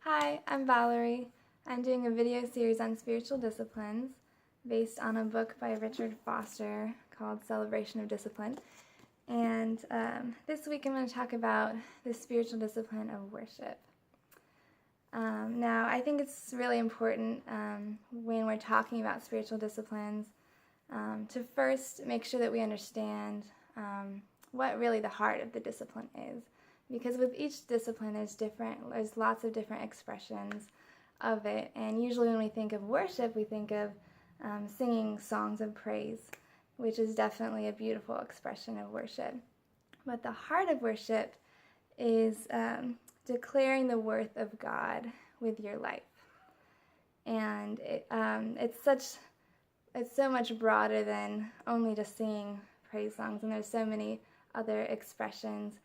Hi, I'm Valerie. I'm doing a video series on spiritual disciplines based on a book by Richard Foster called Celebration of Discipline. And this week I'm going to talk about the spiritual discipline of worship. Now, I think it's really important when we're talking about spiritual disciplines to first make sure that we understand what really the heart of the discipline is. Because with each discipline, there's lots of different expressions of it. And usually when we think of worship, we think of singing songs of praise, which is definitely a beautiful expression of worship. But the heart of worship is declaring the worth of God with your life. And it's so much broader than only just singing praise songs, and there's so many other expressions.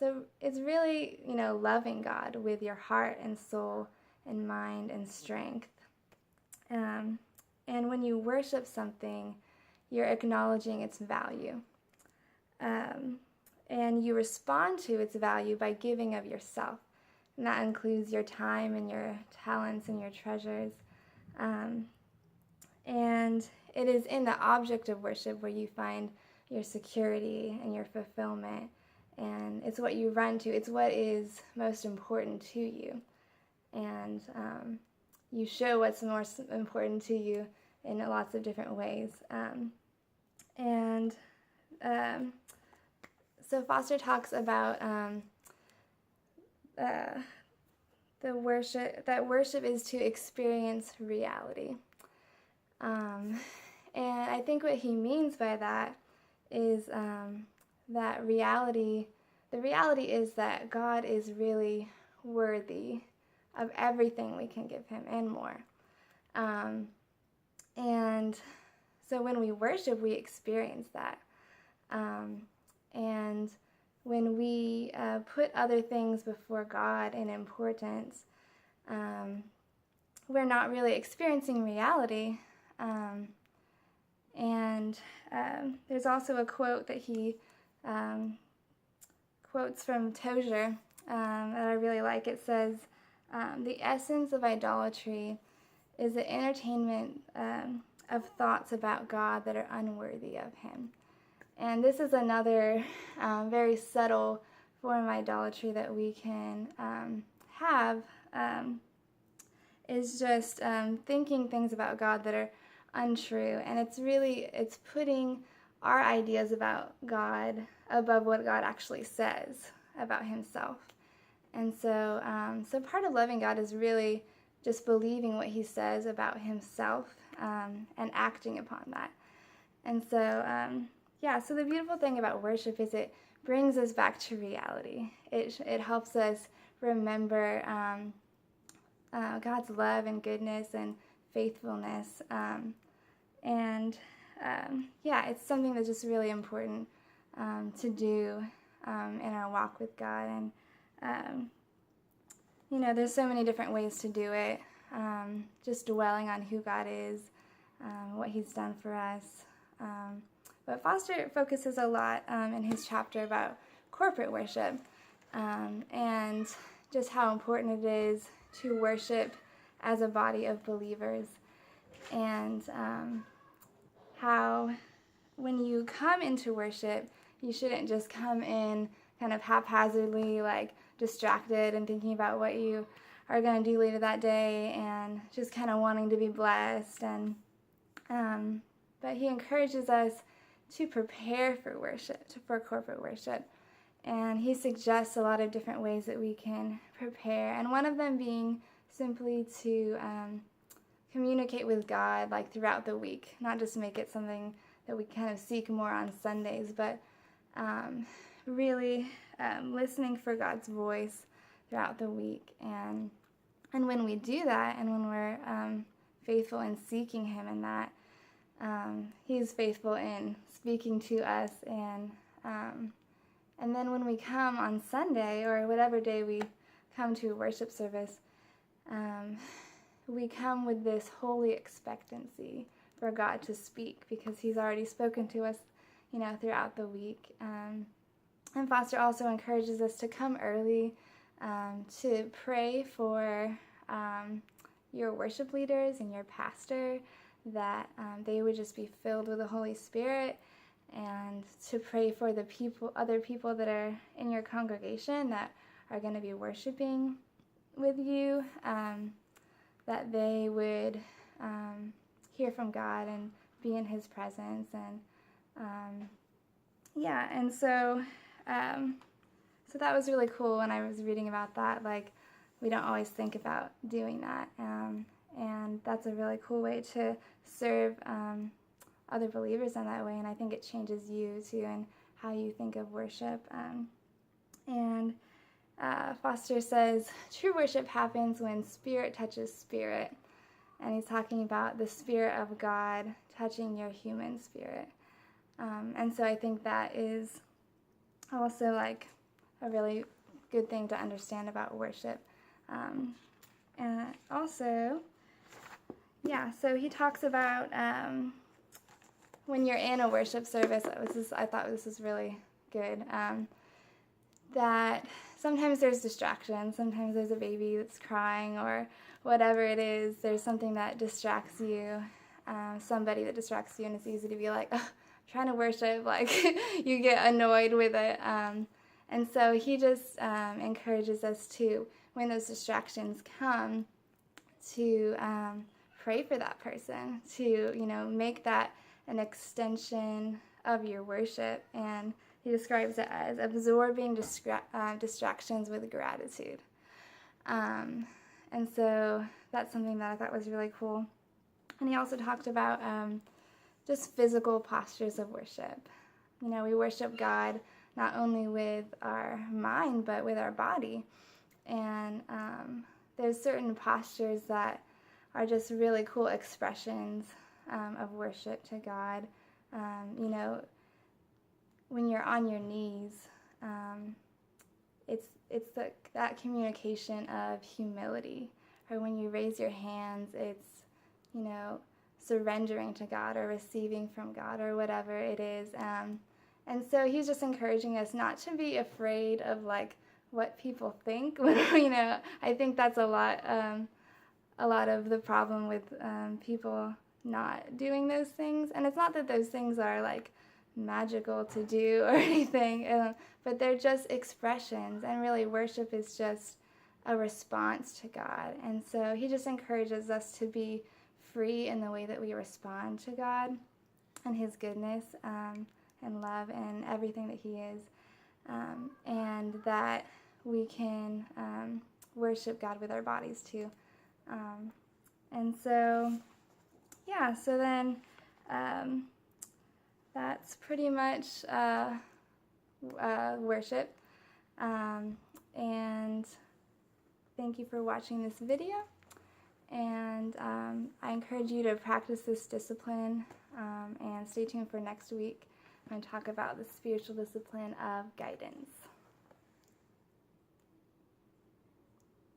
So it's really, loving God with your heart and soul and mind and strength. And when you worship something, you're acknowledging its value. And you respond to its value by giving of yourself. And that includes your time and your talents and your treasures. And it is in the object of worship where you find your security and your fulfillment. And it's what you run to. It's what is most important to you. And you show what's most important to you in lots of different ways. So Foster talks about the worship, that worship is to experience reality. And I think what he means by that is that the reality is that God is really worthy of everything we can give him and more. And so when we worship, we experience that. And when we put other things before God in importance, we're not really experiencing reality. There's also a quote that he quotes from Tozer that I really like. It says, the essence of idolatry is the entertainment of thoughts about God that are unworthy of him. And this is another very subtle form of idolatry that we can have, is just thinking things about God that are untrue. And it's putting our ideas about God above what God actually says about himself. And so part of loving God is really just believing what he says about himself and acting upon that. And so, so the beautiful thing about worship is it brings us back to reality. It helps us remember God's love and goodness and faithfulness. It's something that's just really important to do in our walk with God. And, there's so many different ways to do it. Just dwelling on who God is, what he's done for us. But Foster focuses a lot in his chapter about corporate worship and just how important it is to worship as a body of believers. And how when you come into worship, you shouldn't just come in kind of haphazardly, like distracted and thinking about what you are going to do later that day and just kind of wanting to be blessed. But he encourages us to prepare for worship, for corporate worship. And he suggests a lot of different ways that we can prepare. And one of them being simply to communicate with God like throughout the week, not just make it something that we kind of seek more on Sundays, but really listening for God's voice throughout the week. And when we do that, and when we're faithful in seeking him in that, he's faithful in speaking to us. And then when we come on Sunday, or whatever day we come to a worship service, we come with this holy expectancy for God to speak, because he's already spoken to us, throughout the week. And Foster also encourages us to come early to pray for your worship leaders and your pastor, that they would just be filled with the Holy Spirit, and to pray for the other people that are in your congregation that are going to be worshiping with you, that they would hear from God and be in His presence. And so that was really cool when I was reading about that. Like, we don't always think about doing that, and that's a really cool way to serve other believers in that way, and I think it changes you too and how you think of worship. Foster says, true worship happens when spirit touches spirit, and he's talking about the Spirit of God touching your human spirit. And so I think that is also like a really good thing to understand about worship. And also, so he talks about when you're in a worship service, I thought this was really good, that sometimes there's distractions. Sometimes there's a baby that's crying or whatever it is. There's something that distracts you, somebody that distracts you, and it's easy to be like, oh, I'm trying to worship, like you get annoyed with it. And so he just encourages us to, when those distractions come, to pray for that person, to, make that an extension of your worship. And he describes it as absorbing distractions with gratitude. And so that's something that I thought was really cool. And he also talked about just physical postures of worship. We worship God not only with our mind, but with our body. And there's certain postures that are just really cool expressions of worship to God. When you're on your knees, it's that communication of humility. Or when you raise your hands, it's, surrendering to God or receiving from God or whatever it is. And so he's just encouraging us not to be afraid of like what people think. I think that's a lot of the problem with people not doing those things. And it's not that those things are like magical to do or anything, but they're just expressions. And really, worship is just a response to God. And so he just encourages us to be free in the way that we respond to God and His goodness and love and everything that He is, and that we can worship God with our bodies too. And so, so then that's pretty much worship. And thank you for watching this video. And I encourage you to practice this discipline, and stay tuned for next week. I'm going to talk about the spiritual discipline of guidance.